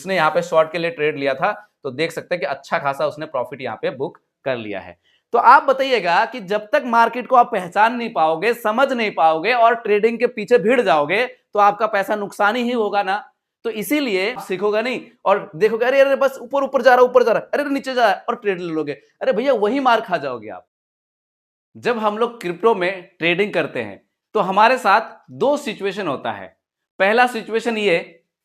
उसने यहाँ पे शॉर्ट के लिए ट्रेड लिया था तो देख सकते हैं कि अच्छा खासा उसने प्रॉफिट यहाँ पे बुक कर लिया है। तो आप बताइएगा कि जब तक मार्केट को आप पहचान नहीं पाओगे, समझ नहीं पाओगे और ट्रेडिंग के पीछे भिड़ जाओगे तो आपका पैसा नुकसान ही होगा ना। तो इसीलिए सीखोगा नहीं और देखोगे अरे अरे बस ऊपर ऊपर जा रहा, ऊपर जा रहा, अरे नीचे जा रहा है और ट्रेड ले लोगे, अरे भैया वही मार खा जाओगे आप। जब हम लोग क्रिप्टो में ट्रेडिंग करते हैं तो हमारे साथ दो सिचुएशन होता है। पहला सिचुएशन ये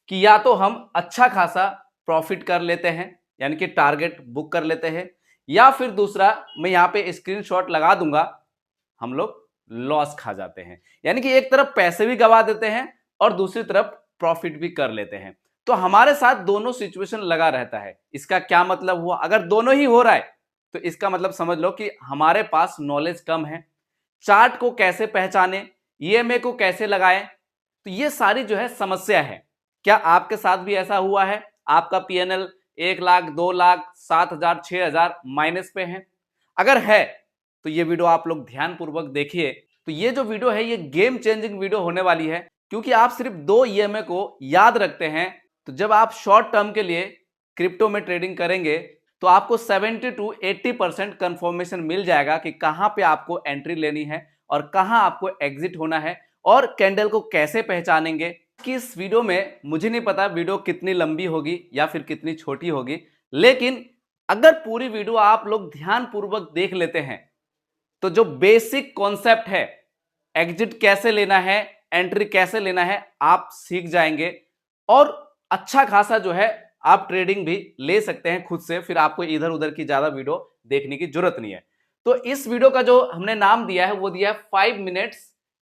कि या तो हम अच्छा खासा प्रॉफिट कर लेते हैं यानी कि टारगेट बुक कर लेते हैं, या फिर दूसरा मैं यहां पे स्क्रीनशॉट लगा दूंगा, हम लोग लॉस खा जाते हैं। यानी कि एक तरफ पैसे भी गवा देते हैं और दूसरी तरफ प्रॉफिट भी कर लेते हैं। तो हमारे साथ दोनों सिचुएशन लगा रहता है। इसका क्या मतलब हुआ? अगर दोनों ही हो रहा है तो इसका मतलब समझ लो कि हमारे पास नॉलेज कम है। चार्ट को कैसे पहचाने, ईएमए को कैसे लगाएं, तो ये सारी जो है समस्या है। क्या आपके साथ भी ऐसा हुआ है? आपका पीएनएल 1 लाख, 2 लाख, 7,000, 6,000 माइनस पे है? अगर है तो ये वीडियो आप लोग ध्यानपूर्वक देखिए। तो ये जो वीडियो है ये गेम चेंजिंग वीडियो होने वाली है, क्योंकि आप सिर्फ 2 ईएमए को याद रखते हैं तो जब आप शॉर्ट टर्म के लिए क्रिप्टो में ट्रेडिंग करेंगे तो आपको 70 टू 80% कंफर्मेशन मिल जाएगा कि कहां पे आपको एंट्री लेनी है और कहां आपको एग्जिट होना है और कैंडल को कैसे पहचानेंगे। कि इस वीडियो में मुझे नहीं पता वीडियो कितनी लंबी होगी या फिर कितनी छोटी होगी, लेकिन अगर पूरी वीडियो आप लोग ध्यानपूर्वक देख लेते हैं तो जो बेसिक कॉन्सेप्ट है, एग्जिट कैसे लेना है, एंट्री कैसे लेना है, आप सीख जाएंगे और अच्छा खासा जो है आप ट्रेडिंग भी ले सकते हैं खुद से। फिर आपको इधर उधर की ज्यादा वीडियो देखने की जरूरत नहीं है। तो इस वीडियो का जो हमने नाम दिया है वो दिया है 5 मिनट्स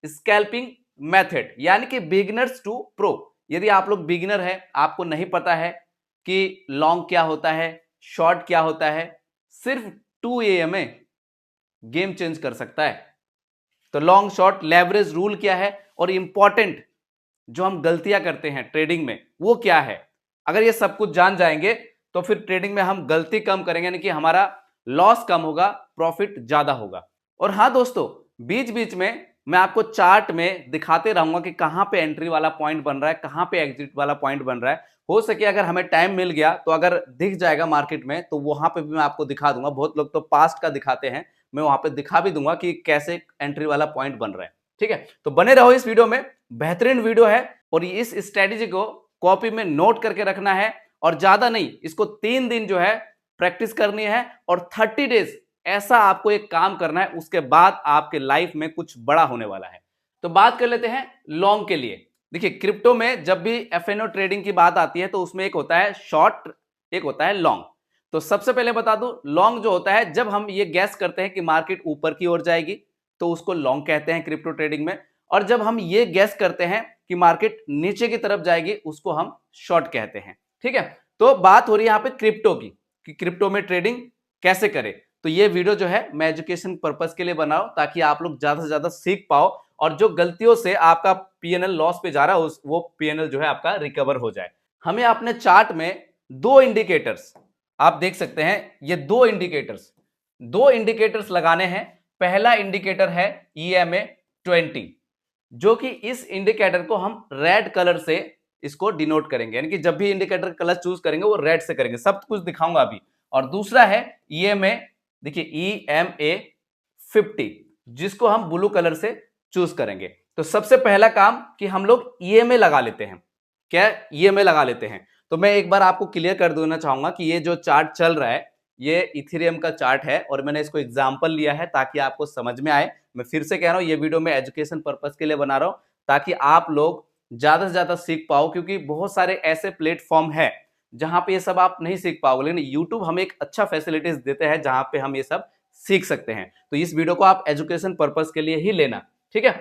स्कैल्पिंग मेथड, यानी कि बिगिनर्स टू प्रो। यदि आप लोग बिगिनर है, आपको नहीं पता है कि लॉन्ग क्या होता है, शॉर्ट क्या होता है, सिर्फ 2 एएमए गेम चेंज कर सकता है। तो लॉन्ग शॉर्ट लेवरेज रूल क्या है और इंपॉर्टेंट जो हम गलतियां करते हैं ट्रेडिंग में वो क्या है, अगर ये सब कुछ जान जाएंगे तो फिर ट्रेडिंग में हम गलती कम करेंगे, यानी कि हमारा लॉस कम होगा, प्रॉफिट ज्यादा होगा। और हाँ दोस्तों, बीच बीच में मैं आपको चार्ट में दिखाते रहूंगा कि कहां पे एंट्री वाला पॉइंट बन रहा है, कहां पे एग्जिट वाला पॉइंट बन रहा है। हो सके अगर हमें टाइम मिल गया तो अगर दिख जाएगा मार्केट में तो वहां पे भी मैं आपको दिखा दूंगा। बहुत लोग तो पास्ट का दिखाते हैं, मैं वहां पे दिखा भी दूंगा कि कैसे एंट्री वाला पॉइंट बन रहा है। ठीक है, तो बने रहो इस वीडियो में, बेहतरीन वीडियो है और इस स्ट्रेटेजी को कॉपी में नोट करके रखना है और ज्यादा नहीं, इसको 3 दिन जो है प्रैक्टिस करनी है और 30 डेज ऐसा आपको एक काम करना है, उसके बाद आपके लाइफ में कुछ बड़ा होने वाला है। तो बात कर लेते हैं लॉन्ग के लिए। देखिए क्रिप्टो में जब भी एफएनओ ट्रेडिंग की बात आती है तो उसमें एक होता है शॉर्ट, एक होता है लॉन्ग। तो सबसे पहले बता दूं, लॉन्ग जो होता है जब हम ये गैस करते हैं कि मार्केट ऊपर की ओर जाएगी तो उसको लॉन्ग कहते हैं क्रिप्टो ट्रेडिंग में, और जब हम ये गैस करते हैं कि मार्केट नीचे की तरफ जाएगी उसको हम शॉर्ट कहते हैं। ठीक है, तो बात हो रही है यहाँ पे क्रिप्टो की कि क्रिप्टो में ट्रेडिंग कैसे करें। तो ये वीडियो जो है मैं एजुकेशन पर्पस के लिए बनाऊं ताकि आप लोग ज्यादा से ज्यादा सीख पाओ और जो गलतियों से आपका पीएनएल लॉस पे जा रहा है वो पीएनएल जो है आपका रिकवर हो जाए। हमें अपने चार्ट में 2 इंडिकेटर्स आप देख सकते हैं, ये 2 इंडिकेटर्स लगाने हैं। पहला इंडिकेटर है ईएमए 20, जो कि इस इंडिकेटर को हम रेड कलर से इसको डिनोट करेंगे, यानी कि जब भी इंडिकेटर कलर चूज करेंगे वो रेड से करेंगे, सब कुछ दिखाऊंगा अभी। और दूसरा है ईएमए, देखिए ईएमए 50, जिसको हम ब्लू कलर से चूज करेंगे। तो सबसे पहला काम कि हम लोग ईएमए लगा लेते हैं। क्या ईएमए लगा लेते हैं? तो मैं एक बार आपको क्लियर कर देना चाहूंगा कि ये जो चार्ट चल रहा है ये इथेरियम का चार्ट है और मैंने इसको एग्जांपल लिया है ताकि आपको समझ में आए। मैं फिर से कह रहा हूं ये वीडियो मैं एजुकेशन पर्पस के लिए बना रहा हूं ताकि आप लोग ज्यादा से ज्यादा सीख पाओ, क्योंकि बहुत सारे ऐसे प्लेटफॉर्म है जहां पे ये सब आप नहीं सीख पाओगे, लेकिन यूट्यूब हमें एक अच्छा फैसिलिटीज देते हैं जहां पे हम ये सब सीख सकते हैं। तो इस वीडियो को आप एजुकेशन पर्पस के लिए ही लेना। ठीक है,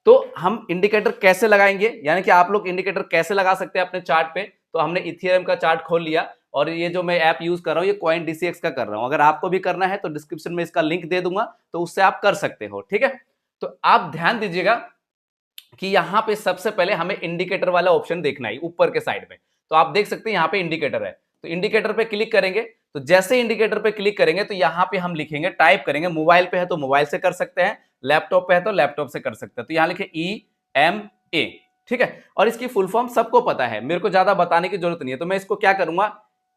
तो हम इंडिकेटर कैसे लगाएंगे, यानी कि आप लोग इंडिकेटर कैसे लगा सकते हैं अपने चार्ट पे। तो हमने इथेरियम का चार्ट खोल लिया और ये जो मैं ऐप यूज कर रहा हूँ ये कॉइन डीसीएक्स का कर रहा हूँ। अगर आपको भी करना है तो डिस्क्रिप्शन में इसका लिंक दे दूंगा, तो उससे आप कर सकते हो। ठीक है, तो आप ध्यान दीजिएगा कि यहां पे सबसे पहले हमें इंडिकेटर वाला ऑप्शन देखना है ऊपर के साइड में। तो आप देख सकते हैं यहां पे इंडिकेटर है, तो इंडिकेटर पे क्लिक करेंगे। तो जैसे इंडिकेटर पे क्लिक करेंगे तो यहां पे हम लिखेंगे, टाइप करेंगे, मोबाइल पे है तो मोबाइल से कर सकते हैं, लैपटॉप पे है तो लैपटॉप से कर सकते हैं। तो यहां लिखे EMA, ठीक है, और इसकी फुल फॉर्म सबको पता है, मेरे को ज्यादा बताने की जरूरत नहीं है। तो मैं इसको क्या करूंगा,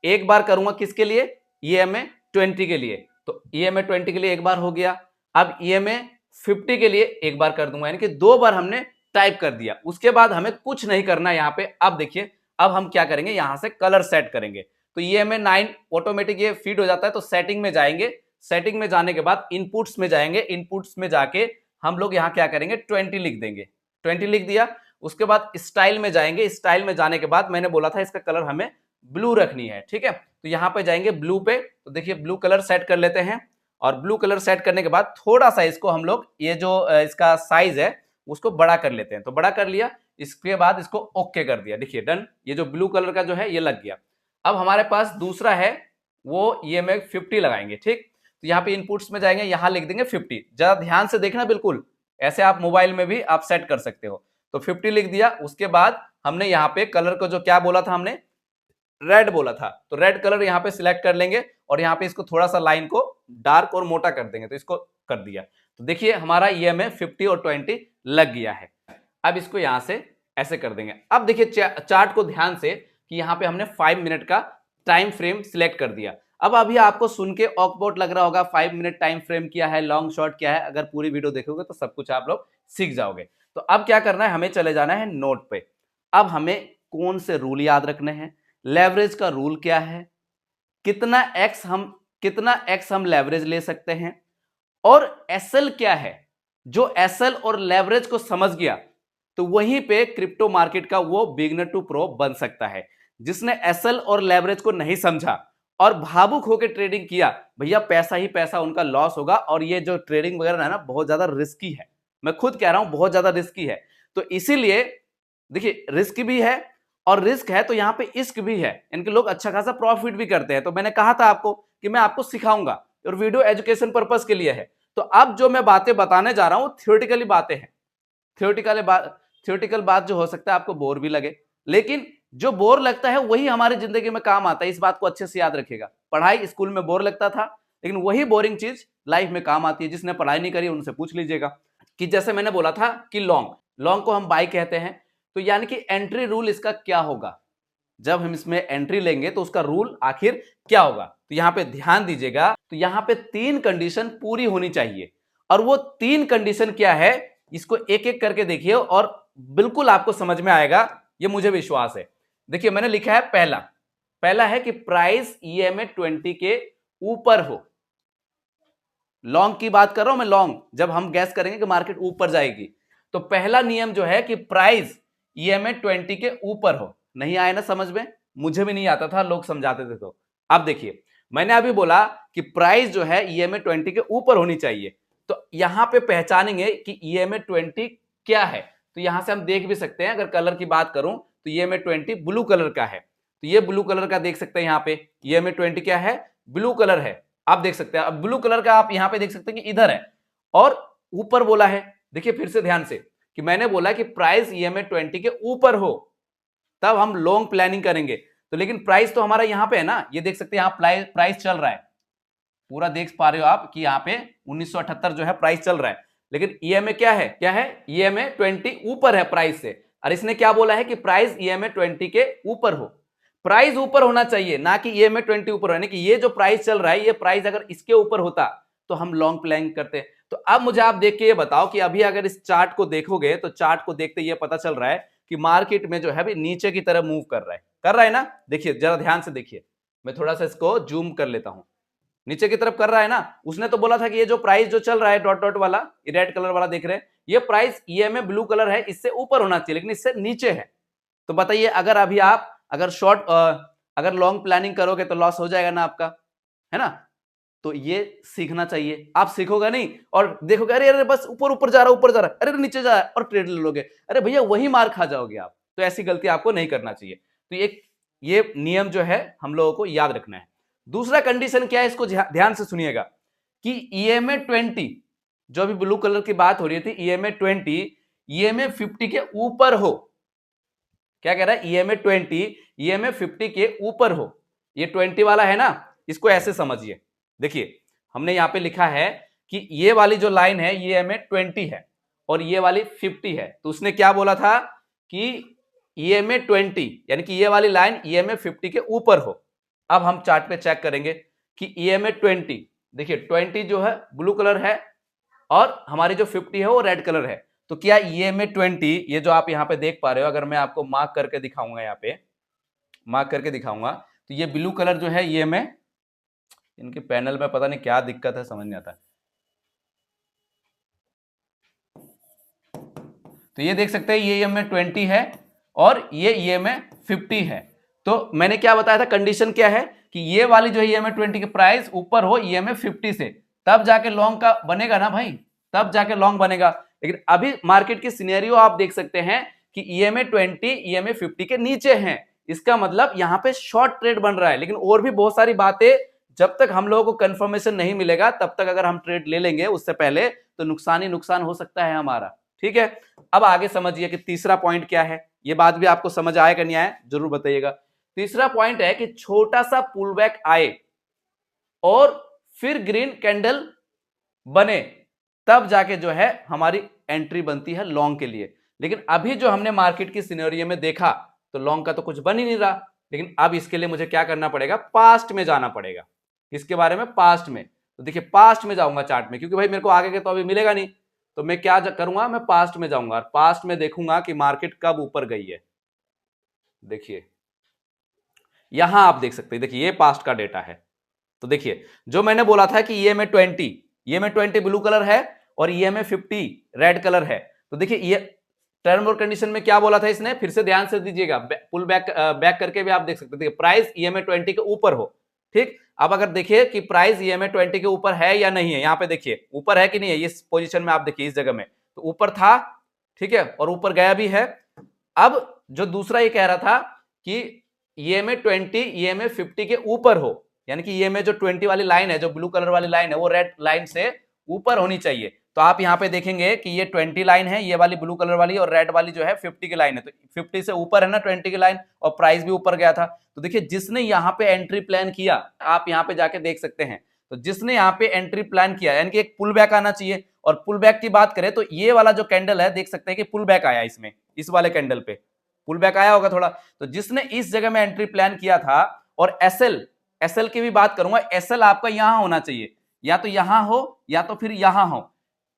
एक बार करूंगा किसके लिए, EMA 20 के लिए। तो EMA 20 के लिए एक बार हो गया। अब EMA 50 के लिए एक बार कर दूंगा, यानी कि 2 बार हमने टाइप कर दिया। उसके बाद हमें कुछ नहीं करना यहाँ पे। अब देखिए, अब हम क्या करेंगे, यहां से कलर सेट करेंगे। तो EMA 9 ऑटोमेटिक ये फीड हो जाता है। तो सेटिंग में जाएंगे, सेटिंग में जाने के बाद इनपुट्स में जाएंगे, इनपुट्स में जाके हम लोग यहाँ क्या करेंगे, 20 लिख देंगे। 20 लिख दिया। उसके बाद स्टाइल में जाएंगे, स्टाइल में जाने के बाद मैंने बोला था इसका कलर हमें ब्लू रखनी है, ठीक है। तो यहाँ पे जाएंगे ब्लू पे, तो देखिए ब्लू कलर सेट कर लेते हैं। और ब्लू कलर सेट करने के बाद थोड़ा सा इसको हम लोग, ये जो इसका साइज है उसको बड़ा कर लेते हैं। तो बड़ा कर लिया, इसके बाद इसको ओके कर दिया। देखिए डन, ये जो ब्लू कलर का जो है ये लग गया। अब हमारे पास दूसरा है, वो EMA 50 लगाएंगे, ठीक। तो यहाँ पे इनपुट्स में जाएंगे, यहाँ लिख देंगे 50। जरा ध्यान से देखना, बिल्कुल ऐसे आप मोबाइल में भी आप सेट कर सकते हो। तो 50 लिख दिया। उसके बाद हमने यहाँ पे कलर को जो क्या बोला था, हमने रेड बोला था। तो रेड कलर यहाँ पे सिलेक्ट कर लेंगे और यहाँ पे इसको थोड़ा सा लाइन को डार्क और मोटा कर देंगे। तो इसको कर दिया। तो देखिए हमारा EMA 50 और 20 लग गया है। अब इसको यहाँ से ऐसे कर देंगे। अब देखिए चार्ट को ध्यान से, कि यहाँ पे हमने 5 मिनट का टाइम फ्रेम सिलेक्ट कर दिया। अब अभी आपको सुन के ऑकवर्ड लग रहा होगा, 5 मिनट टाइम फ्रेम क्या है, लॉन्ग शॉर्ट क्या है। अगर पूरी वीडियो देखोगे तो सब कुछ आप लोग सीख जाओगे। तो अब क्या करना है, हमें चले जाना है नोट पे। अब हमें कौन से रूल याद रखने हैं, लेवरेज का रूल क्या है, कितना एक्स हम लेवरेज ले सकते हैं, और SL क्या है। जो SL और लेवरेज को समझ गया तो वहीं पे क्रिप्टो मार्केट का वो बिगिनर टू प्रो बन सकता है। जिसने SL और लेवरेज को नहीं समझा और भावुक होकर ट्रेडिंग किया, भैया पैसा ही पैसा उनका लॉस होगा। और ये जो ट्रेडिंग वगैरह है ना, बहुत ज्यादा रिस्की है। मैं खुद कह रहा हूं, बहुत ज्यादा रिस्की है। तो इसीलिए देखिए, रिस्क भी है और रिस्क है तो यहाँ पे इश्क भी है। इनके लोग अच्छा खासा प्रॉफिट भी करते हैं। तो मैंने कहा था आपको कि मैं आपको सिखाऊंगा, और वीडियो एजुकेशन पर्पस के लिए है। तो अब जो मैं बातें बताने जा रहा हूं थियोरेटिकली बातें हैं। थियोरेटिकल बात जो हो सकता है आपको बोर भी लगे, लेकिन जो बोर लगता है वही हमारी जिंदगी में काम आता है। इस बात को अच्छे से याद रखिएगा। पढ़ाई स्कूल में बोर लगता था, लेकिन वही बोरिंग चीज लाइफ में काम आती है। जिसने पढ़ाई नहीं करी उनसे पूछ लीजिएगा। कि जैसे मैंने बोला था कि लॉन्ग को हम बाई कहते हैं। तो यानी कि एंट्री रूल इसका क्या होगा, जब हम इसमें एंट्री लेंगे तो उसका रूल आखिर क्या होगा। तो यहां पे ध्यान दीजिएगा। तो यहां पे 3 कंडीशन पूरी होनी चाहिए, और वो 3 कंडीशन क्या है, इसको एक एक करके देखिए और बिल्कुल आपको समझ में आएगा, ये मुझे विश्वास है। देखिए मैंने लिखा है पहला है कि प्राइस EMA 20 के ऊपर हो। लॉन्ग की बात कर रहा हूं मैं, लॉन्ग जब हम गैस करेंगे कि मार्केट ऊपर जाएगी, तो पहला नियम जो है कि प्राइस EMA 20 के ऊपर हो। नहीं आया ना समझ में, मुझे भी नहीं आता था, लोग समझाते थे। तो अब देखिए, मैंने अभी बोला कि प्राइस जो है EMA 20 के ऊपर होनी चाहिए। तो यहां पे पहचानेंगे कि EMA 20 क्या है। तो यहां से हम देख भी सकते हैं, अगर कलर की बात करूं तो EMA 20 ब्लू कलर का है। तो ये ब्लू कलर का देख सकते हैं, यहां पे EMA 20 क्या है, ब्लू कलर है। आप देख सकते हैं, अब ब्लू कलर का आप यहां पे देख सकते हैं कि इधर है और ऊपर बोला है। देखिए फिर से ध्यान से, कि मैंने बोला कि प्राइस EMA 20 के ऊपर हो, तब हम लॉन्ग प्लानिंग करेंगे। तो लेकिन प्राइस तो हमारा यहां पे है ना, ये देख सकते हैं यहां प्राइस चल रहा है, पूरा देख पा रहे हो आप कि यहां पे 1978 जो है प्राइस चल रहा है। लेकिन EMA क्या है, EMA 20 ऊपर है प्राइस से। और इसने क्या बोला है कि प्राइस EMA 20 के ऊपर हो। प्राइस ऊपर होना चाहिए, ना कि EMA 20 ऊपर होने की। ये जो प्राइस चल रहा है, ये प्राइस अगर इसके ऊपर होता तो हम लॉन्ग प्लानिंग करते। तो अब मुझे आप देख के ये बताओ कि अभी अगर इस चार्ट को देखोगे तो चार्ट को देखते ये पता चल रहा है कि मार्केट में जो है अभी नीचे की तरफ मूव कर रहा है ना। देखिए जरा ध्यान से देखिए, मैं थोड़ा सा इसको जूम कर लेता हूं। नीचे की तरफ कर रहा है ना। उसने तो बोला था कि ये जो प्राइस जो चल रहा है डॉट डॉट वाला, ये रेड कलर वाला देख रहे हैं, ये प्राइस EMA ब्लू कलर है, इससे ऊपर होना चाहिए, लेकिन इससे नीचे है। तो बताइए, अगर अभी आप अगर लॉन्ग प्लानिंग करोगे तो लॉस हो जाएगा ना आपका, है ना। तो ये सीखना चाहिए। आप सीखोगे नहीं और देखोगे अरे अरे बस ऊपर ऊपर जा रहा है, अरे नीचे जा रहा है, और ट्रेड ले लोगे, अरे भैया वही मार खा जाओगे आप। तो ऐसी गलती आपको नहीं करना चाहिए। तो ये नियम जो है हम लोगों को याद रखना है। दूसरा कंडीशन क्या है, इसको ध्यान से सुनिएगा, कि EMA 20 जो अभी ब्लू कलर की बात हो रही थी, EMA 20 EMA 50 के ऊपर हो। क्या कह रहा है, EMA 20 EMA 50 के ऊपर हो। ये 20 वाला है ना, इसको ऐसे समझिए। देखिए हमने यहां पे लिखा है कि ये वाली जो लाइन है ये EMA 20 है और ये वाली 50 है। तो उसने क्या बोला था कि EMA 20 यानी कि ये वाली लाइन EMA 50 के ऊपर हो। अब हम चार्ट पे चेक करेंगे कि EMA 20, देखिए 20 जो है ब्लू कलर है और हमारी जो 50 है वो रेड कलर है। तो क्या EMA 20, ये जो आप यहां पे देख पा रहे हो, अगर मैं आपको मार्क करके दिखाऊंगा, यहां पे मार्क करके दिखाऊंगा, तो ये ब्लू कलर जो है EMA, इनके पैनल में पता नहीं क्या दिक्कत है, समझ नहीं आता। तो ये देख सकते हैं ये EMA 20 है और ये EMA 50 है। तो मैंने क्या बताया था, कंडीशन क्या है कि ये वाली जो है EMA 20 की प्राइस ऊपर हो EMA 50 से, तब जाके लॉन्ग का बनेगा ना भाई, तब जाके लॉन्ग बनेगा। लेकिन अभी मार्केट की सिनेरियो आप देख सकते हैं कि EMA 20 EMA 50 के नीचे है, इसका मतलब यहां पे शॉर्ट ट्रेड बन रहा है। लेकिन और भी बहुत सारी बातें, जब तक हम लोगों को कंफर्मेशन नहीं मिलेगा तब तक अगर हम ट्रेड ले लेंगे उससे पहले, तो नुकसान ही नुकसान हो सकता है हमारा। ठीक है, अब आगे समझिए कि तीसरा पॉइंट क्या है। ये बात भी आपको समझ आएगा नहीं आए जरूर बताइएगा। तीसरा पॉइंट है कि छोटा सा पुल बैक आए और फिर ग्रीन कैंडल बने, तब जाके जो है हमारी एंट्री बनती है लॉन्ग के लिए। लेकिन अभी जो हमने मार्केट की सिनेरियो में देखा, तो लॉन्ग का तो कुछ बन ही नहीं रहा। लेकिन अब इसके लिए मुझे क्या करना पड़ेगा, पास्ट में जाना पड़ेगा। इसके बारे में पास्ट में, तो देखिए पास्ट में जाऊंगा चार्ट में, क्योंकि भाई मेरे को आगे के तो अभी मिलेगा नहीं, तो मैं क्या करूंगा, मैं पास्ट में जाऊंगा और पास्ट में देखूंगा कि मार्केट कब ऊपर गई है। देखिए यहां आप देख सकते हैं, देखिए ये पास्ट का डेटा है। तो देखिए जो मैंने बोला था कि EMA 20 ब्लू कलर है और EMA 50 रेड कलर है। तो देखिए ये टर्म और कंडीशन में क्या बोला था इसने, फिर से ध्यान से दीजिएगा, पुल बैक करके भी आप देख सकते हैं, प्राइस EMA 20 के ऊपर हो। ठीक, अब अगर देखिए कि प्राइस EMA 20 के ऊपर है या नहीं है, यहां पे देखिए ऊपर है कि नहीं है, इस पोजीशन में आप देखिए, इस जगह में तो ऊपर था, ठीक है, और ऊपर गया भी है। अब जो दूसरा ये कह रहा था कि EMA 20 EMA 50 के ऊपर हो, यानी कि EMA जो 20 वाली लाइन है, जो ब्लू कलर वाली लाइन है, वो रेड लाइन से ऊपर होनी चाहिए। तो आप यहां पे देखेंगे कि ये 20 लाइन है, ये वाली ब्लू कलर वाली, और रेड वाली जो है 50 की लाइन है। तो 50 से ऊपर है ना 20 की लाइन, और प्राइस भी ऊपर गया था। तो देखिए जिसने यहाँ पे एंट्री प्लान किया, आप यहाँ पे जाके देख सकते हैं, तो जिसने यहाँ पे एंट्री प्लान किया, यानी कि एक पुल बैक आना चाहिए। और पुल बैक की बात करें तो ये वाला जो कैंडल है, देख सकते हैं कि पुल बैक आया इसमें, इस वाले कैंडल पे पुल बैक आया होगा थोड़ा। तो जिसने इस जगह में एंट्री प्लान किया था, और एसएल की भी बात करूंगा, एसएल आपका यहां होना चाहिए, या तो यहां हो या तो फिर यहां हो,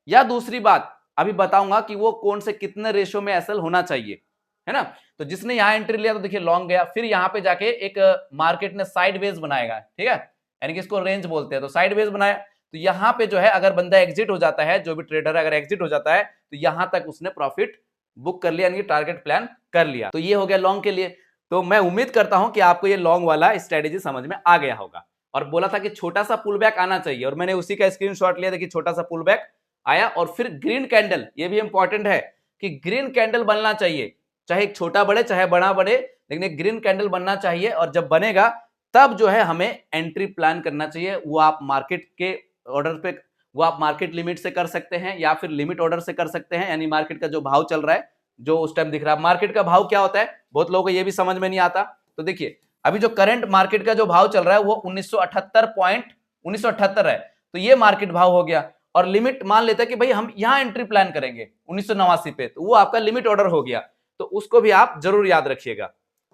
या दूसरी बात अभी बताऊंगा कि वो कौन से कितने रेशो में एसएल होना चाहिए, है ना। तो जिसने यहां एंट्री लिया तो देखिए लॉन्ग गया, फिर यहां पे जाके एक मार्केट ने साइडवेज बनाएगा, ठीक है, यानी कि इसको रेंज बोलते हैं। तो साइडवेज बनाया, तो यहां पे जो है अगर बंदा एग्जिट हो जाता है, जो भी ट्रेडर है अगर एग्जिट हो जाता है, तो यहां तक उसने प्रॉफिट बुक कर लिया, यानी कि टारगेट प्लान कर लिया। तो ये हो गया लॉन्ग के लिए। तो मैं उम्मीद करता हूं कि आपको ये लॉन्ग वाला स्ट्रेटेजी समझ में आ गया होगा। और बोला था कि छोटा सा पुल बैक आना चाहिए, और मैंने उसी का स्क्रीनशॉट लिया, देखिए छोटा सा पुल बैक आया, और फिर ग्रीन कैंडल, ये भी इंपॉर्टेंट है कि ग्रीन कैंडल बनना चाहिए, चाहे एक छोटा बढ़े चाहे बड़ा बढ़े, लेकिन एक ग्रीन कैंडल बनना चाहिए। और जब बनेगा तब जो है हमें एंट्री प्लान करना चाहिए। वो आप मार्केट के ऑर्डर पे, वो आप मार्केट लिमिट से कर सकते हैं या फिर लिमिट ऑर्डर से कर सकते हैं, यानी मार्केट का जो भाव चल रहा है, जो उस टाइम दिख रहा है। मार्केट का भाव क्या होता है, बहुत लोगों को ये भी समझ में नहीं आता। तो देखिए अभी जो करंट मार्केट का जो भाव चल रहा है वो 1978 है, तो ये मार्केट भाव हो गया। और लिमिट मान लेते हैं कि भाई हम यहां एंट्री प्लान करेंगे 1989 पे, तो वो आपका लिमिट ऑर्डर हो गया, तो उसको भी आप जरूर याद रखिएगा।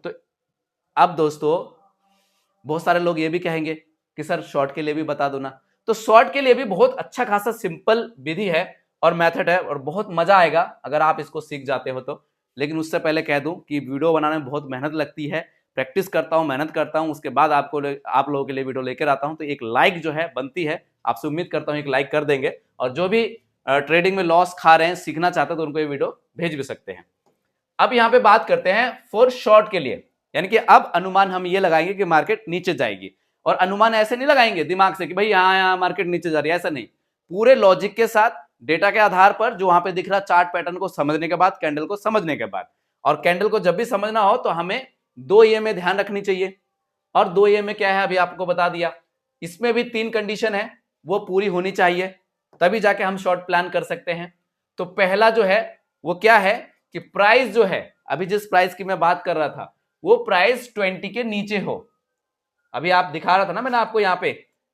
तो अब दोस्तों बहुत सारे लोग ये भी कहेंगे कि सर शॉर्ट के लिए भी बता दो ना। तो शॉर्ट के लिए भी बहुत अच्छा खासा सिंपल विधि है और मेथड है, और बहुत मजा आएगा अगर आप इसको सीख जाते हो तो। लेकिन उससे पहले कह दूं कि वीडियो बनाने में बहुत मेहनत लगती है, प्रैक्टिस करता हूं, मेहनत करता हूं, उसके बाद आप लोगों के लिए वीडियो लेकर आता हूं। तो एक लाइक जो है बनती है, आपसे उम्मीद करता हूं एक लाइक कर देंगे। और जो भी ट्रेडिंग में लॉस खा रहे हैं, सीखना चाहते हैं, तो उनको ये वीडियो भेज भी सकते हैं। अब यहाँ पे बात करते हैं फॉर शॉर्ट के लिए, यानी कि अब अनुमान हम ये लगाएंगे कि मार्केट नीचे जाएगी। और अनुमान ऐसे नहीं लगाएंगे दिमाग से कि भाई यहाँ मार्केट नीचे जा रही है, ऐसा नहीं। पूरे लॉजिक के साथ, डेटा के आधार पर, जो वहां पे दिख रहा चार्ट पैटर्न को समझने के बाद, कैंडल को समझने के बाद। और कैंडल को जब भी समझना हो तो हमें दो EMA ध्यान रखनी चाहिए। और दो EMA क्या है अभी आपको बता दिया। इसमें भी 3 कंडीशन है, वो पूरी होनी चाहिए, तभी जाके हम शॉर्ट प्लान कर सकते हैं। तो पहला जो है वो क्या है कि प्राइस जो है, अभी जिस प्राइस की मैं बात कर रहा था, वो प्राइस 20 के नीचे हो। अभी आप दिखा रहा था ना मैंने आपको यहाँ पे,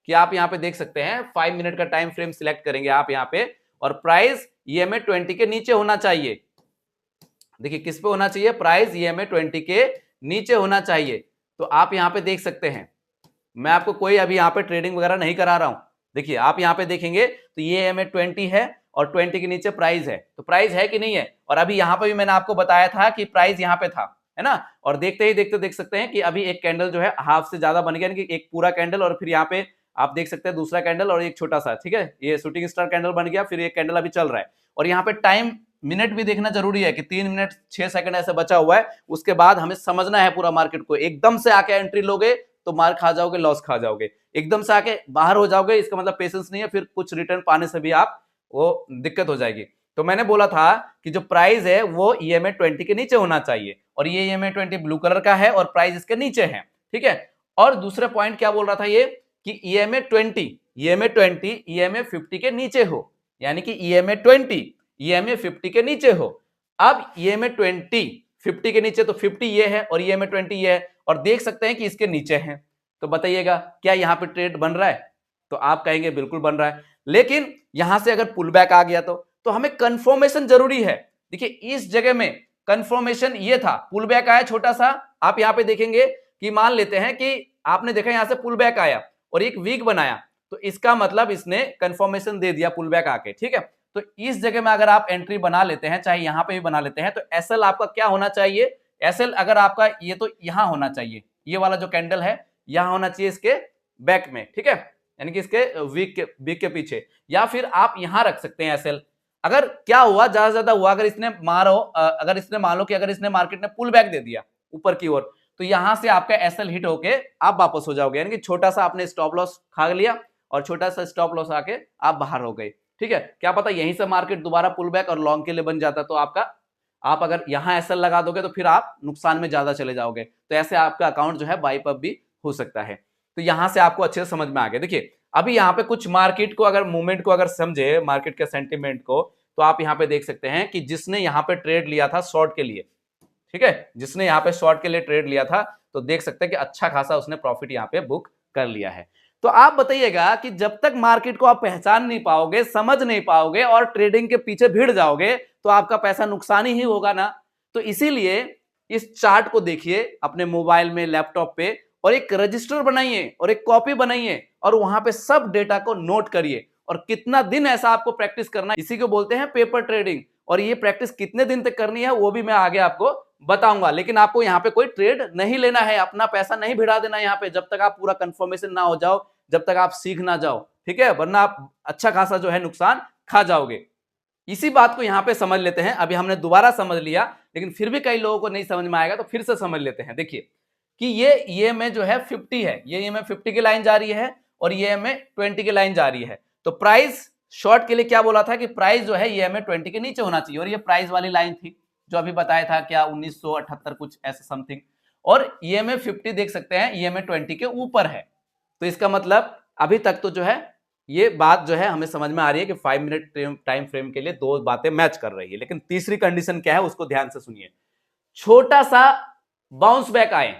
कि आप यहाँ पे देख सकते हैं 5 मिनट का टाइम फ्रेम सिलेक्ट करेंगे आप यहाँ पे, और प्राइस EMA 20 के नीचे होना चाहिए। देखिए किस पे होना चाहिए, प्राइस EMA 20 के नीचे होना चाहिए। तो आप यहां पे देख सकते हैं, मैं आपको कोई अभी यहां पे ट्रेडिंग वगैरह नहीं करा रहा हूं। देखिए आप यहां पे देखेंगे तो ये EMA 20 है और 20 के नीचे प्राइस है, तो प्राइस है कि नहीं है। और अभी यहां पे भी मैंने आपको बताया था कि प्राइस यहां पे था, है ना। और देखते ही देखते देख सकते हैं कि अभी एक कैंडल जो है हाफ से ज्यादा बन गया, यानी कि एक पूरा कैंडल, और फिर यहाँ पे आप देख सकते हैं दूसरा कैंडल और एक छोटा सा, ठीक है, ये शूटिंग स्टार कैंडल बन गया, फिर एक कैंडल अभी चल रहा है। और यहाँ पे टाइम मिनट भी देखना जरूरी है कि 3 मिनट 6 सेकंड ऐसे बचा हुआ है। उसके बाद हमें समझना है पूरा मार्केट को। एकदम से आके एंट्री लोगे तो मार खा जाओगे, लॉस खा जाओगे। एकदम से आके बाहर हो जाओगे, इसका मतलब पेशेंस नहीं है, फिर कुछ रिटर्न पाने से भी आप वो दिक्कत हो जाएगी। तो मैंने बोला था कि जो प्राइस है वो EMA 20 के नीचे होना चाहिए, और ये EMA 20 ब्लू कलर का है और प्राइस इसके नीचे है, ठीक है। और दूसरा पॉइंट क्या बोल रहा था ये कि EMA 20 EMA 50 के नीचे हो, यानी कि EMA 20 EMA 50 के नीचे हो। अब EMA 20 50 के नीचे, तो 50 ये है और EMA 20 ये है, और देख सकते हैं कि इसके नीचे है। तो बताइएगा क्या यहाँ पे ट्रेड बन रहा है? तो आप कहेंगे बिल्कुल बन रहा है। लेकिन यहां से अगर पुल बैक आ गया तो हमें कंफर्मेशन जरूरी है। देखिए इस जगह में कंफर्मेशन ये था, पुल बैक आया छोटा सा, आप यहां पे देखेंगे कि मान लेते हैं कि आपने देखा यहां से पुल बैक आया और एक वीक बनाया, तो इसका मतलब इसने कंफर्मेशन दे दिया पुल बैक आके, ठीक है। तो इस जगह में अगर आप एंट्री बना लेते हैं, चाहे यहां पे भी बना लेते हैं, तो एसएल आपका क्या होना चाहिए, एसएल अगर आपका ये तो यहां होना चाहिए, ये वाला जो कैंडल है यहां होना चाहिए इसके बैक में, ठीक है, यानी कि इसके वीक के पीछे, या फिर आप यहां रख सकते हैं एसएल। अगर क्या हुआ, ज्यादा से ज्यादा हुआ, अगर इसने अगर इसने मान लो कि अगर इसने मार्केट ने पुल बैक दे दिया ऊपर की ओर, तो यहां से आपका एसएल हिट होके आप वापस हो जाओगे, यानी कि छोटा सा आपने स्टॉप लॉस खा लिया और छोटा सा स्टॉप लॉस आके आप बाहर हो गए, ठीक है। क्या पता यहीं से मार्केट दोबारा पुल बैक और लॉन्ग के लिए बन जाता, तो आप अगर यहां एसएल लगा दोगे तो फिर आप नुकसान में ज्यादा चले जाओगे, तो ऐसे आपका अकाउंट जो है वाइप अप भी हो सकता है। तो यहां से आपको अच्छे से समझ में आ गया। देखिए अभी यहाँ पे कुछ मार्केट को अगर मूवमेंट को अगर समझे, मार्केट के सेंटीमेंट को, तो आप यहाँ पे देख सकते हैं कि जिसने यहाँ पे ट्रेड लिया था शॉर्ट के लिए, ठीक है, जिसने यहाँ पे शॉर्ट के लिए ट्रेड लिया था, तो देख सकते हैं कि अच्छा खासा उसने प्रॉफिट यहाँ पे बुक कर लिया है। तो आप बताइएगा कि जब तक मार्केट को आप पहचान नहीं पाओगे, समझ नहीं पाओगे और ट्रेडिंग के पीछे भिड़ जाओगे, तो आपका पैसा नुकसान ही होगा ना। तो इसीलिए इस चार्ट को देखिए अपने मोबाइल में, लैपटॉप पे, और एक रजिस्टर बनाइए और एक कॉपी बनाइए और वहां पे सब डेटा को नोट करिए। और कितना दिन ऐसा आपको प्रैक्टिस करना है, इसी को बोलते हैं पेपर ट्रेडिंग। और ये प्रैक्टिस कितने दिन तक करनी है वो भी मैं आगे आपको बताऊंगा। लेकिन आपको यहाँ पे कोई ट्रेड नहीं लेना है, अपना पैसा नहीं भिड़ा देना यहाँ पे, जब तक आप पूरा कंफर्मेशन ना हो जाओ, जब तक आप सीख ना जाओ, ठीक है, वरना आप अच्छा खासा जो है नुकसान खा जाओगे। इसी बात को यहाँ पे समझ लेते हैं। अभी हमने दोबारा समझ लिया, लेकिन फिर भी कई लोगों को नहीं समझ में आएगा, तो फिर से समझ लेते हैं। देखिए कि ये EMA जो है 50 है, ये EMA 50 की लाइन जा रही है और ये EMA 20 की लाइन जा रही है। तो प्राइस शॉर्ट के लिए क्या बोला था कि प्राइस जो है EMA 20 के नीचे होना चाहिए, और ये प्राइस वाली लाइन थी जो अभी बताया था, क्या 1978 कुछ ऐसे समथिंग। और EMA 50 देख सकते हैं EMA 20 के ऊपर है। तो इसका मतलब अभी तक तो जो है ये बात जो है हमें समझ में आ रही है कि 5 मिनट टाइम फ्रेम के लिए दो बातें मैच कर रही है। लेकिन तीसरी कंडीशन क्या है उसको ध्यान से सुनिए। छोटा सा बाउंस बैक आए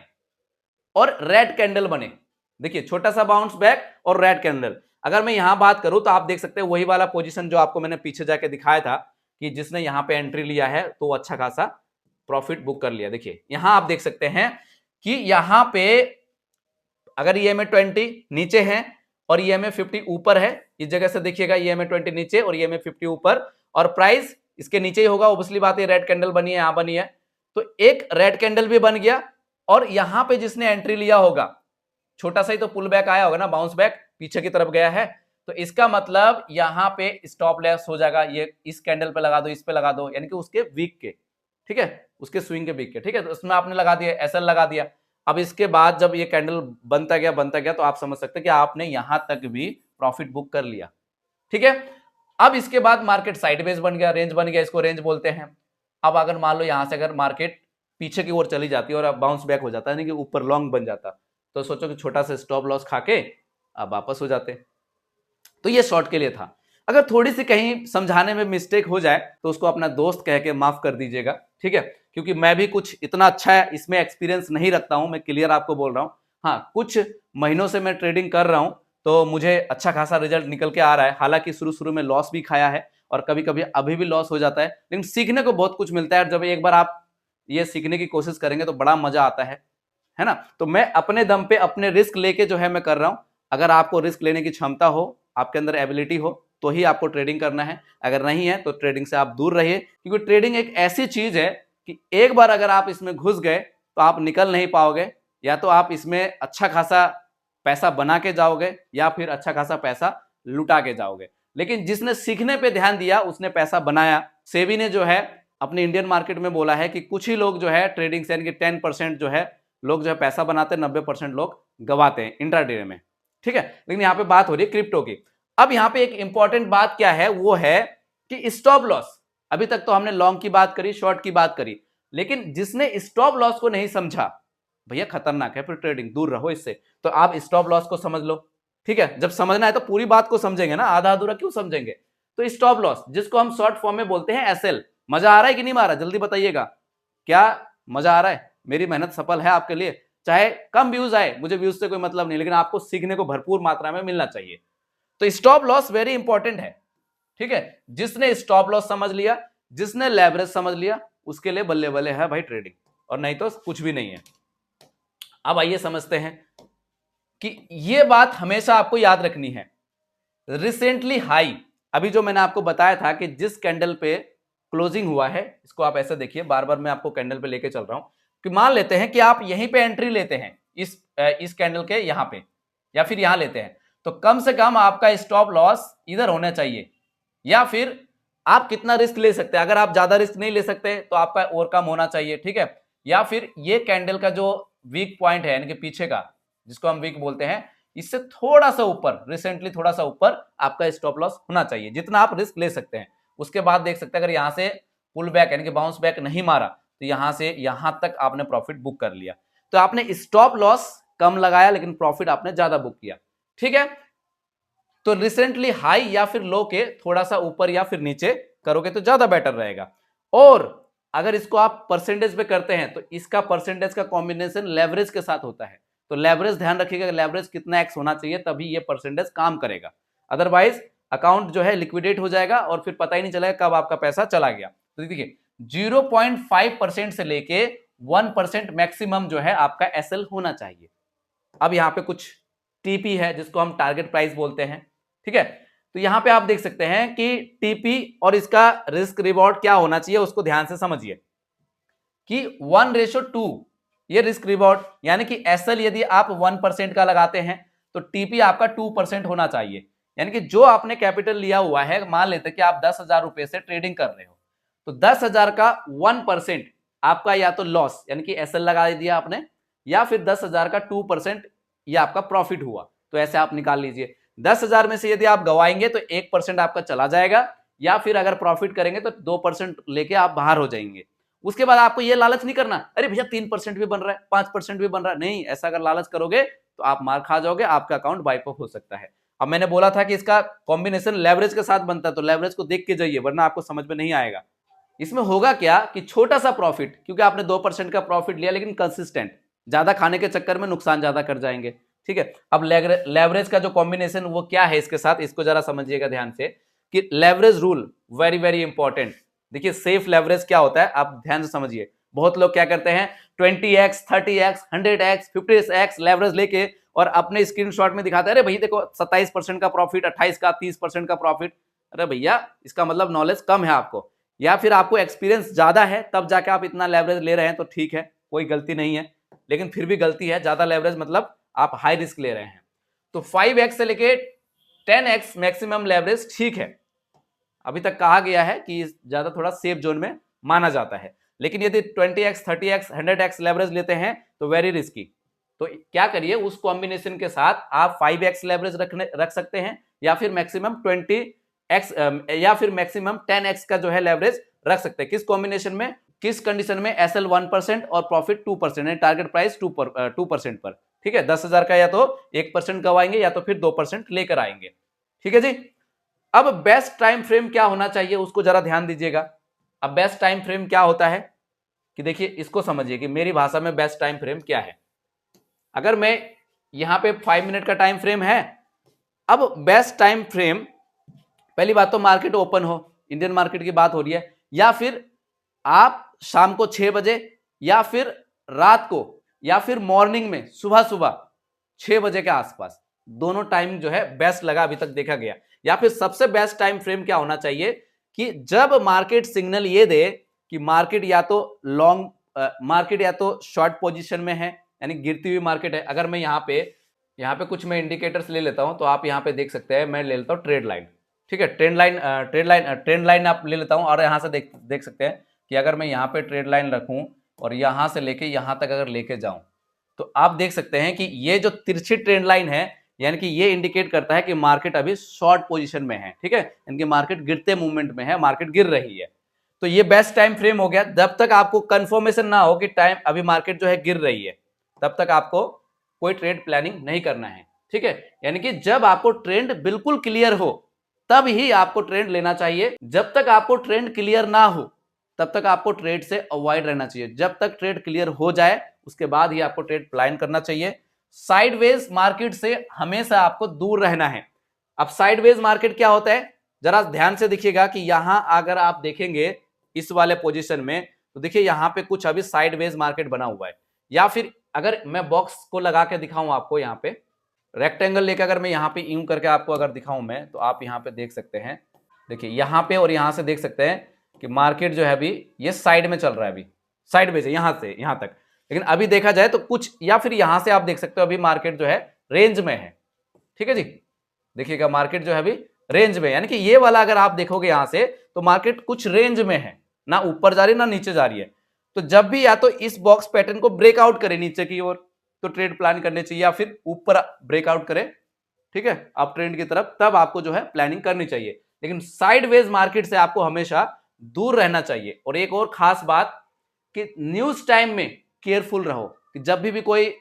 और रेड कैंडल बने। देखिए छोटा सा बाउंस बैक और रेड कैंडल, अगर मैं यहां बात करूं तो आप देख सकते हैं वही वाला पोजीशन जो आपको मैंने पीछे जाके दिखाया था कि जिसने यहां पे एंट्री लिया है तो अच्छा खासा प्रॉफिट बुक कर लिया। देखिए यहां आप देख सकते हैं कि यहां पे अगर EMA 20 नीचे है और EMA 50 ऊपर है, इस जगह से देखिएगा EMA 20 नीचे और EMA 50 ऊपर, और प्राइस इसके नीचे ही होगा, ऑब्वियसली बात है, रेड कैंडल बनी है, यहां बनी है, तो एक रेड कैंडल भी बन गया। और यहां पे जिसने एंट्री लिया होगा, छोटा सा ही तो पुल बैक आया होगा ना, बाउंस बैक पीछे की तरफ गया है, तो इसका मतलब यहां पे स्टॉप लॉस हो जाएगा। ये इस कैंडल पे लगा दो, इस पे लगा दो, यानी कि उसके वीक के, ठीक है, उसके स्विंग के वीक के, ठीक है, तो उसमें आपने लगा दिया, एसएल लगा दिया। अब इसके बाद जब ये कैंडल बनता गया तो आप समझ सकते हैं कि आपने यहां तक भी प्रॉफिट बुक कर लिया, ठीक है। अब इसके बाद मार्केट साइडवेज बन गया, रेंज बन गया, इसको रेंज बोलते हैं। अब अगर मान लो यहां से अगर मार्केट पीछे की ओर चली जाती है और अब बाउंस बैक हो जाता है, यानी कि ऊपर लॉन्ग बन जाता, तो सोचो कि छोटा सा स्टॉप लॉस खा के अब वापस हो जाते। तो ये शॉर्ट के लिए था। अगर थोड़ी सी कहीं समझाने में मिस्टेक हो जाए तो उसको अपना दोस्त कह के माफ कर दीजिएगा, ठीक है, क्योंकि मैं भी कुछ इतना अच्छा है इसमें एक्सपीरियंस नहीं रखता हूं, मैं क्लियर आपको बोल रहा हूं। हाँ, कुछ महीनों से मैं ट्रेडिंग कर रहा हूं तो मुझे अच्छा खासा रिजल्ट निकल के आ रहा है। हालांकि शुरू शुरू में लॉस भी खाया है और कभी कभी अभी भी लॉस हो जाता है, लेकिन सीखने को बहुत कुछ मिलता है। और जब एक बार आप ये सीखने की कोशिश करेंगे तो बड़ा मजा आता है ना। तो मैं अपने दम पे अपने रिस्क लेके जो है मैं कर रहा हूं। अगर आपको रिस्क लेने की क्षमता हो, आपके अंदर एबिलिटी हो, तो ही आपको ट्रेडिंग करना है। अगर नहीं है तो ट्रेडिंग से आप दूर रहिए, क्योंकि ट्रेडिंग एक ऐसी चीज है कि एक बार अगर आप इसमें घुस गए तो आप निकल नहीं पाओगे। या तो आप इसमें अच्छा खासा पैसा बना के जाओगे या फिर अच्छा खासा पैसा लुटा के जाओगे। लेकिन जिसने सीखने पे ध्यान दिया उसने पैसा बनाया। सेबी ने जो है अपने इंडियन मार्केट में बोला है कि कुछ ही लोग जो है ट्रेडिंग से, यानी कि 10% जो है लोग जो है पैसा बनाते हैं, 90% लोग गवाते हैं इंट्राडे में, ठीक है। लेकिन यहाँ पे बात हो रही है क्रिप्टो की। अब यहाँ पे एक इंपॉर्टेंट बात क्या है, वो है कि स्टॉप लॉस। अभी तक तो हमने लॉन्ग की बात करी, शॉर्ट की बात करी, लेकिन जिसने स्टॉप लॉस को नहीं समझा, भैया खतरनाक है फिर ट्रेडिंग, दूर रहो इससे। तो आप स्टॉप लॉस को समझ लो, ठीक है। जब समझना है तो पूरी बात को समझेंगे ना, आधा अधूरा क्यों समझेंगे। तो स्टॉप लॉस, जिसको हम शॉर्ट फॉर्म में बोलते हैं एसएल। मजा आ रहा है कि नहीं आ रहा, जल्दी बताइएगा। क्या मजा आ रहा है? मेरी मेहनत सफल है आपके लिए। चाहे कम व्यूज आए, मुझे व्यूज से कोई मतलब नहीं, लेकिन आपको सीखने को भरपूर मात्रा में मिलना चाहिए। तो स्टॉप लॉस वेरी इंपॉर्टेंट है, ठीक है। जिसने स्टॉप लॉस समझ लिया, जिसने लेवरेज समझ लिया, उसके लिए बल्ले बल्ले है भाई ट्रेडिंग, और नहीं तो कुछ भी नहीं है। अब आइए समझते हैं कि यह बात हमेशा आपको याद रखनी है। रिसेंटली हाई, अभी जो मैंने आपको बताया था कि जिस कैंडल पे क्लोजिंग हुआ है, इसको आप ऐसे देखिए, बार बार मैं आपको कैंडल पे लेके चल रहा हूं कि मान लेते हैं कि आप यहीं पे एंट्री लेते हैं, इस कैंडल के यहां पे, या फिर यहां लेते हैं, तो कम से कम आपका स्टॉप लॉस इधर होना चाहिए। या फिर आप कितना रिस्क ले सकते हैं, अगर आप ज्यादा रिस्क नहीं ले सकते तो आपका और कम होना चाहिए, ठीक है। या फिर ये कैंडल का जो वीक पॉइंट है, यानी कि पीछे का, जिसको हम वीक बोलते हैं, इससे थोड़ा सा ऊपर, रिसेंटली थोड़ा सा ऊपर आपका स्टॉप लॉस होना चाहिए, जितना आप रिस्क ले सकते हैं। उसके बाद देख सकते हैं अगर यहां से पुल बैक यानी कि बाउंस बैक नहीं मारा तो यहां से यहां तक आपने प्रॉफिट बुक कर लिया। तो आपने स्टॉप लॉस कम लगाया लेकिन प्रॉफिट आपने ज्यादा बुक किया, ठीक है। तो रिसेंटली हाई या फिर लो के थोड़ा सा ऊपर या फिर नीचे करोगे तो ज्यादा बेटर रहेगा। और अगर इसको आप परसेंटेज पे करते हैं तो इसका परसेंटेज का कॉम्बिनेशन लेवरेज के साथ होता है। तो लेवरेज ध्यान रखिएगा, लेवरेज कितना एक्स होना चाहिए, तभी ये परसेंटेज काम करेगा। अदरवाइज अकाउंट जो है लिक्विडेट हो जाएगा और फिर पता ही नहीं चलेगा कब आपका पैसा चला गया। तो देखिए 0.5% से लेके 1% मैक्सिमम जो है आपका एसएल होना चाहिए। अब यहां पे कुछ टीपी है जिसको हम टारगेट प्राइस बोलते हैं, ठीक है। तो यहां पे आप देख सकते हैं कि टीपी और इसका रिस्क रिवॉर्ड क्या होना चाहिए, उसको ध्यान से समझिए कि 1:2 ये रिस्क रिवॉर्ड, यानी कि एसएल यदि आप 1% का लगाते हैं तो टीपी आपका 2% होना चाहिए। यानी कि जो आपने कैपिटल लिया हुआ है, मान लेते हैं कि आप 10,000 रुपए से ट्रेडिंग कर रहे हो, तो 10,000 का 1% आपका या तो लॉस यानी कि एसएल लगा दिया आपने, या फिर 10,000 का 2% ये आपका प्रॉफिट हुआ। तो ऐसे आप निकाल लीजिए, 10,000 में से यदि आप गवाएंगे तो 1% आपका चला जाएगा, या फिर अगर प्रॉफिट करेंगे तो 2% लेके आप बाहर हो जाएंगे। उसके बाद आपको यह लालच नहीं करना, अरे भैया 3% भी बन रहा है, 5% भी बन रहा है, नहीं। ऐसा अगर लालच करोगे तो आप मार खा जाओगे, आपका अकाउंट वाइप ऑफ हो सकता है। अब मैंने बोला था कि इसका कॉम्बिनेशन लेवरेज के साथ बनता है, तो लेवरेज को देख के जाइए वरना आपको समझ में नहीं आएगा। इसमें होगा क्या कि छोटा सा प्रॉफिट, क्योंकि आपने 2% का प्रॉफिट लिया लेकिन कंसिस्टेंट, ज्यादा खाने के चक्कर में नुकसान ज्यादा कर जाएंगे, ठीक है। अब लेवरेज का जो कॉम्बिनेशन वो क्या है इसके साथ, इसको जरा समझिएगा ध्यान से कि leverage rule very very important. देखिए सेफ लेवरेज क्या होता है आप ध्यान से समझिए। बहुत लोग क्या करते हैं 20x 30x 100x 50x leverage लेके और अपने स्क्रीनशॉट में दिखाते हैं, अरे भैया देखो 27% का प्रॉफिट, 28 का, 30% का प्रॉफिट। अरे भैया इसका मतलब नॉलेज कम है आपको, या फिर आपको एक्सपीरियंस ज्यादा है तब जाके आप इतना लेवरेज ले रहे हैं, तो ठीक है कोई गलती नहीं है। लेकिन फिर भी गलती है, ज्यादा लेवरेज मतलब आप हाई रिस्क ले रहे हैं। तो 5x से लेके 10x मैक्सिमम लेवरेज ठीक है, अभी तक कहा गया है कि ज्यादा थोड़ा सेफ जोन में माना जाता है। लेकिन यदि 20x 30x 100x लेवरेज लेते हैं तो वेरी रिस्की। तो क्या करिए, उस कॉम्बिनेशन के साथ आप 5x लेवरेज रख सकते हैं, या फिर मैक्सिमम 20x या फिर मैक्सिमम 10x का जो है लेवरेज रख सकते हैं। किस कॉम्बिनेशन में, किस कंडीशन में, एसएल 1% और प्रॉफिट 2%, टारगेट प्राइस 2% पर, ठीक है। 10,000 का या तो 1% गवाएंगे या तो फिर 2% लेकर आएंगे, ठीक है जी। अब बेस्ट टाइम फ्रेम क्या होना चाहिए उसको जरा ध्यान दीजिएगा। अब बेस्ट टाइम फ्रेम क्या होता है कि देखिए इसको समझिए कि मेरी भाषा में बेस्ट टाइम फ्रेम क्या है। अगर मैं यहां पे 5 मिनट का टाइम फ्रेम है, अब बेस्ट टाइम फ्रेम, पहली बात तो मार्केट ओपन हो, इंडियन मार्केट की बात हो रही है, या फिर आप शाम को 6 बजे या फिर रात को या फिर मॉर्निंग में सुबह सुबह 6 बजे के आसपास, दोनों टाइम जो है बेस्ट लगा अभी तक देखा गया। या फिर सबसे बेस्ट टाइम फ्रेम क्या होना चाहिए कि जब मार्केट सिग्नल ये दे कि मार्केट या तो लॉन्ग मार्केट या तो शॉर्ट पोजीशन में है, यानी गिरती हुई मार्केट है। अगर मैं यहाँ पे कुछ मैं इंडिकेटर्स ले लेता हूं, तो आप यहाँ पे देख सकते हैं, मैं ले लेता हूं ट्रेड लाइन, ठीक है, ट्रेंड लाइन आप ले लेता हूं, और यहां से देख सकते हैं कि अगर मैं यहाँ पे ट्रेड लाइन रखूं और यहां से लेके यहां तक अगर लेके जाऊं, तो आप देख सकते हैं कि ये जो तिरछी ट्रेंड लाइन है, यानी कि ये इंडिकेट करता है कि मार्केट अभी शॉर्ट पोजीशन में है, ठीक है, इनकी मार्केट गिरते मूवमेंट में है, मार्केट गिर रही है। तो ये बेस्ट टाइम फ्रेम हो गया। जब तक आपको कंफर्मेशन ना हो कि टाइम अभी मार्केट जो है गिर रही है, तब तक आपको कोई ट्रेड प्लानिंग नहीं करना है, ठीक है। यानी कि जब आपको ट्रेंड बिल्कुल क्लियर हो तब ही आपको ट्रेंड लेना चाहिए। जब तक आपको ट्रेंड क्लियर ना हो तब तक आपको ट्रेड से अवॉइड रहना चाहिए। जब तक ट्रेड क्लियर हो जाए उसके बाद ही आपको ट्रेड प्लान करना चाहिए। साइडवेज मार्केट से हमेशा आपको दूर रहना है। अब साइडवेज मार्केट क्या होता है, जरा ध्यान से देखिएगा कि यहां अगर आप देखेंगे इस वाले पोजीशन में, तो देखिए यहां पे कुछ अभी साइडवेज मार्केट बना हुआ है। या फिर अगर मैं बॉक्स को लगा के दिखाऊं आपको, यहाँ पे रेक्टेंगल लेकर अगर मैं यहाँ पे यूं करके आपको अगर दिखाऊं मैं, तो आप यहाँ पे देख सकते हैं, देखिए यहाँ पे और यहाँ से देख सकते हैं कि मार्केट जो है अभी ये साइड में चल रहा है, अभी साइडवेज है यहां से यहां तक। लेकिन अभी देखा जाए तो कुछ, या फिर यहां से आप देख सकते हो अभी मार्केट जो है रेंज में है, ठीक है जी। देखिएगा मार्केट जो है अभी रेंज में, यानी कि ये वाला अगर आप देखोगे यहां से तो मार्केट कुछ रेंज में है, ना ऊपर जा रही है ना नीचे जा रही है। तो जब भी या तो इस बॉक्स पैटर्न को ब्रेकआउट करे नीचे की ओर तो ट्रेड प्लान करनी चाहिए, या फिर ऊपर ब्रेकआउट करे, ठीक है, आप ट्रेंड की तरफ, तब आपको जो है प्लानिंग करनी चाहिए। लेकिन साइडवेज मार्केट से आपको हमेशा दूर रहना चाहिए। और एक और खास बात कि न्यूज टाइम में केयरफुल रहो, कि जब भी कोई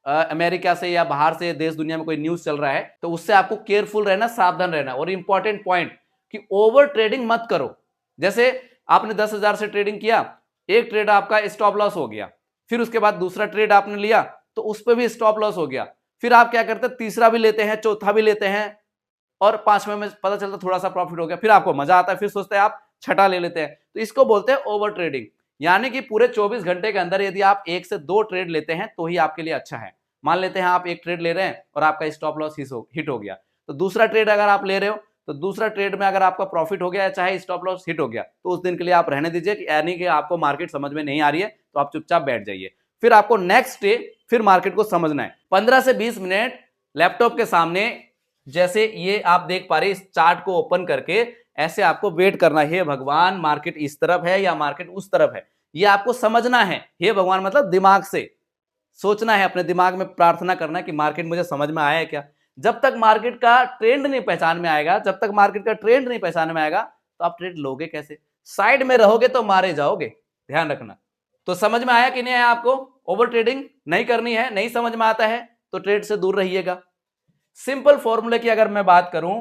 अमेरिका से या बाहर से देश दुनिया में कोई न्यूज चल रहा है तो उससे आपको केयरफुल रहना, सावधान रहना। और इंपॉर्टेंट पॉइंट कि ओवर ट्रेडिंग मत करो। जैसे आपने 10,000 से ट्रेडिंग किया, एक ट्रेड आपका स्टॉप लॉस हो गया, फिर उसके बाद दूसरा ट्रेड आपने लिया तो उस पर भी स्टॉप लॉस हो गया, फिर आप क्या करते हैं, तीसरा भी लेते हैं, चौथा भी लेते हैं, और पांचवें में पता चलता थोड़ा सा प्रॉफिट हो गया, फिर आपको मजा आता है, फिर सोचते हैं आप छठा ले लेते हैं। तो इसको बोलते हैं ओवर ट्रेडिंग। यानी कि पूरे 24 घंटे के अंदर यदि आप 1 से 2 ट्रेड लेते हैं तो ही आपके लिए अच्छा है। मान लेते हैं आप एक ट्रेड ले रहे हैं और आपका स्टॉप लॉस हिट हो गया, तो दूसरा ट्रेड अगर आप ले रहे हो तो दूसरा ट्रेड में अगर आपका प्रॉफिट हो गया चाहे स्टॉप लॉस हिट हो गया, तो उस दिन के लिए आप रहने दीजिए, यानी कि आपको मार्केट समझ में नहीं आ रही है तो आप चुपचाप बैठ जाइए। फिर आपको नेक्स्ट डे फिर मार्केट को समझना है। 15 से 20 मिनट लैपटॉप के सामने, जैसे ये आप देख पा रहे इस चार्ट को ओपन करके, ऐसे आपको वेट करना है, भगवान मार्केट इस तरफ है या मार्केट उस तरफ है, ये आपको समझना है। हे भगवान मतलब दिमाग से सोचना है, अपने दिमाग में प्रार्थना करना है कि मार्केट मुझे समझ में आया है क्या। जब तक मार्केट का ट्रेंड नहीं पहचान में आएगा, जब तक मार्केट का ट्रेंड नहीं पहचान में आएगा तो आप ट्रेड लोगे कैसे। साइड में रहोगे तो मारे जाओगे, ध्यान रखना। तो समझ में आया कि नहीं आया आपको, ओवर ट्रेडिंग नहीं करनी है, नहीं समझ में आता है तो ट्रेड से दूर रहिएगा। सिंपल फॉर्मूले की अगर मैं बात करूं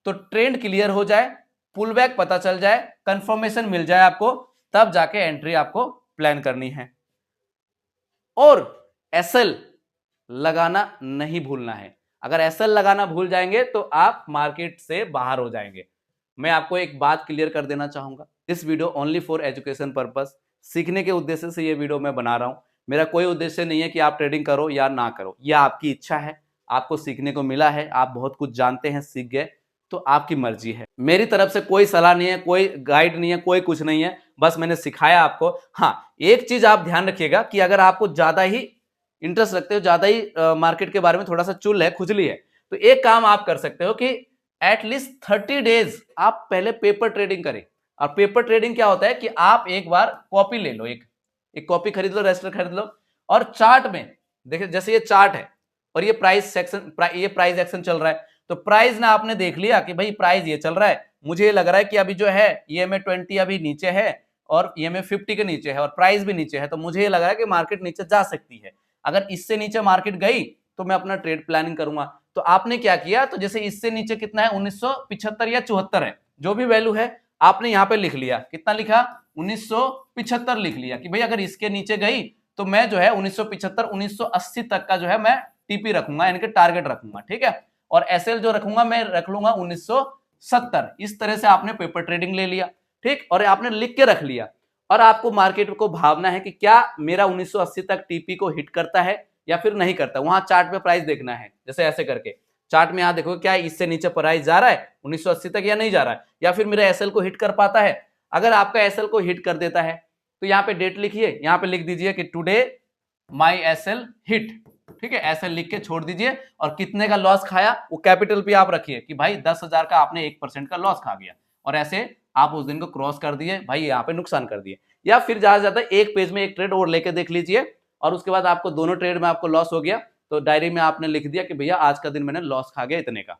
तो ट्रेंड क्लियर हो जाए, पुल बैक पता चल जाए, कंफर्मेशन मिल जाए आपको, तब जाके एंट्री आपको प्लान करनी है। और एसएल लगाना नहीं भूलना है। अगर एसएल लगाना भूल जाएंगे तो आप मार्केट से बाहर हो जाएंगे। मैं आपको एक बात क्लियर कर देना चाहूंगा, this video only for education purpose, सीखने के उद्देश्य से ये वीडियो मैं बना रहा हूं। मेरा कोई उद्देश्य नहीं है कि आप ट्रेडिंग करो या ना करो, यह आपकी इच्छा है, आपको सीखने को मिला है, आप बहुत कुछ जानते हैं, सीख गए, तो आपकी मर्जी है। मेरी तरफ से कोई सलाह नहीं है, कोई गाइड नहीं है, कोई कुछ नहीं है, बस मैंने सिखाया आपको। हाँ, एक चीज आप ध्यान रखिएगा कि अगर आपको ज्यादा ही इंटरेस्ट रखते हो, ज्यादा ही मार्केट के बारे में थोड़ा सा चुल है, खुजली है, तो एक काम आप कर सकते हो कि एटलीस्ट 30 डेज आप पहले पेपर ट्रेडिंग करें। और पेपर ट्रेडिंग क्या होता है कि आप एक बार कॉपी ले लो, एक कॉपी खरीद लो, रजिस्टर खरीद लो, और चार्ट में देखिए, जैसे ये चार्ट है और ये प्राइस सेक्शन, ये प्राइस एक्शन चल रहा है, तो प्राइस ना आपने देख लिया कि भाई प्राइस ये चल रहा है, मुझे ये लग रहा है कि अभी जो है EMA 20 अभी नीचे है और EMA 50 के नीचे है और प्राइस भी नीचे है, तो मुझे ये लग रहा है कि मार्केट नीचे जा सकती है। अगर इससे नीचे मार्केट गई तो मैं अपना ट्रेड प्लानिंग करूंगा। तो आपने क्या किया, तो जैसे इससे नीचे कितना है 1975 या 74 है, जो भी वैल्यू है आपने यहाँ पे लिख लिया, कितना लिखा 1975 लिख लिया कि भाई अगर इसके नीचे गई तो मैं जो है 1975 1980 तक का जो है मैं टीपी रखूंगा, यानी कि टारगेट रखूंगा, ठीक है। और एसएल जो रखूंगा मैं रख लूंगा 70, इस तरह से आपने पेपर ट्रेडिंग ले लिया, ठीक, और आपने लिख के रख लिया। और आपको मार्केट को भावना है कि क्या मेरा 1980 तक टीपी को हिट करता है या फिर नहीं करता। वहां चार्ट पे प्राइस देखना है, जैसे ऐसे करके चार्ट में यहां देखो क्या इससे नीचे प्राइस जा रहा है 1980 तक या नहीं जा रहा है, या फिर मेरा एसएल को हिट कर पाता है। अगर आपका एसएल को हिट कर देता है तो यहाँ पे डेट लिखिए, यहाँ पे लिख दीजिए कि टुडे माई एसएल हिट, ठीक है, एसएल लिख के छोड़ दीजिए। और कितने का लॉस खाया वो कैपिटल पे आप रखिए कि भाई 10,000 का आपने 1% का लॉस खा गया, और ऐसे आप उस दिन को क्रॉस कर दिए, भाई यहाँ पे नुकसान कर दिए। या फिर ज्यादा से ज्यादा एक पेज में एक ट्रेड और लेके देख लीजिए, और उसके बाद आपको दोनों ट्रेड में आपको लॉस हो गया तो डायरी में आपने लिख दिया कि भैया आज का दिन मैंने लॉस खा गया इतने का,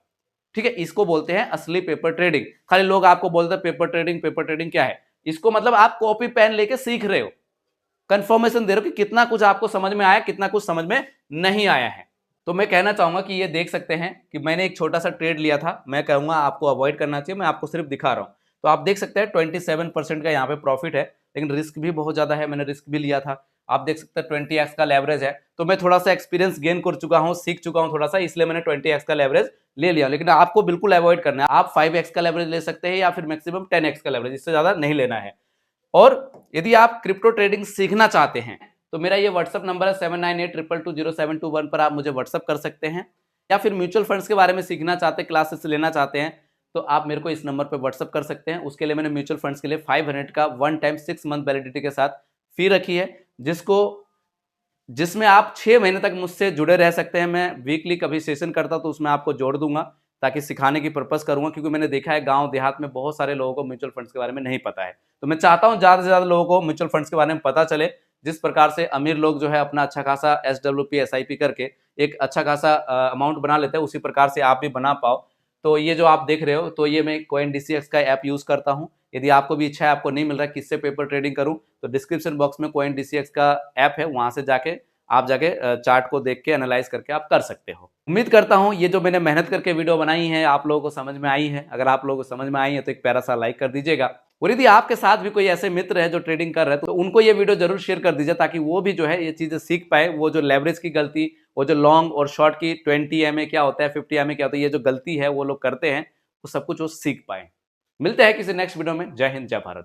ठीक है। इसको बोलते हैं असली पेपर ट्रेडिंग। खाली लोग आपको बोलते हैं पेपर ट्रेडिंग, पेपर ट्रेडिंग क्या है, इसको मतलब आप कॉपी पेन लेके सीख रहे हो, कंफर्मेशन दे रहे हो कि कितना कुछ आपको समझ में आया, कितना कुछ समझ में नहीं आया है। तो मैं कहना चाहूंगा कि ये देख सकते हैं कि मैंने एक छोटा सा ट्रेड लिया था, मैं कहूंगा आपको अवॉइड करना चाहिए, मैं आपको सिर्फ दिखा रहा हूं। तो आप देख सकते हैं 27% का यहाँ पे प्रॉफिट है, लेकिन रिस्क भी बहुत ज्यादा है, मैंने रिस्क भी लिया था। आप देख सकते हैं 20x का लेवरेज है, तो मैं थोड़ा सा एक्सपीरियंस गेन कर चुका हूं, सीख चुका हूं थोड़ा सा, इसलिए मैंने 20x का लेवरेज ले लिया। लेकिन आपको बिल्कुल अवॉइड करना है, आप 5x का लेवरेज ले सकते हैं या फिर मैक्सिमम 10x का लेवरेज, इससे ज्यादा नहीं लेना है। और यदि आप क्रिप्टो ट्रेडिंग सीखना चाहते हैं तो मेरा ये व्हाट्सअप नंबर है 7982220721 पर आप मुझे व्हाट्सअप कर सकते हैं। या फिर म्यूचुअल फंड्स के बारे में सीखना चाहते हैं, क्लासेस लेना चाहते हैं, तो आप मेरे को इस नंबर पर व्हाट्सअप कर सकते हैं। उसके लिए मैंने म्यूचुअल फंड्स के लिए 500 का 1 टाइम 6 मंथ वैलिडिटी के साथ फी रखी है, जिसमें आप 6 महीने तक मुझसे जुड़े रह सकते हैं। मैं वीकली कभी सेशन करता तो उसमें आपको जोड़ दूंगा ताकि सिखाने की पर्पस करूंगा, क्योंकि मैंने देखा है गांव देहात में बहुत सारे लोगों को म्यूचुअल फंड्स के बारे में नहीं पता है। तो मैं चाहता हूं ज्यादा से ज्यादा लोगों को म्यूचुअल फंड्स के बारे में पता चले। जिस प्रकार से अमीर लोग जो है अपना अच्छा खासा SWP SIP करके एक अच्छा खासा अमाउंट बना लेते हैं, उसी प्रकार से आप भी बना पाओ। तो ये जो आप देख रहे हो, तो ये मैं CoinDCX का ऐप यूज करता हूँ। यदि आपको भी इच्छा है, आपको नहीं मिल रहा किससे पेपर ट्रेडिंग करूं, तो डिस्क्रिप्शन बॉक्स में CoinDCX का ऐप है, वहां से जाके आप चार्ट को देख के एनालाइज करके आप कर सकते हो। उम्मीद करता हूं ये जो मैंने मेहनत करके वीडियो बनाई है आप लोगों को समझ में आई है। अगर आप लोगों को समझ में आई है तो एक प्यारा सा लाइक कर दीजिएगा, और यदि आपके साथ भी कोई ऐसे मित्र है जो ट्रेडिंग कर रहे हैं तो उनको ये वीडियो जरूर शेयर कर दीजिए, ताकि वो भी जो है ये चीजें सीख पाए। वो जो लेवरेज की गलती, वो जो लॉन्ग और शॉर्ट की 20 MA क्या होता है, 50 MA क्या होता है, ये जो गलती है वो लोग करते हैं, वो सब कुछ वो सीख पाए। मिलते हैं किसी नेक्स्ट वीडियो में। जय हिंद, जय भारत।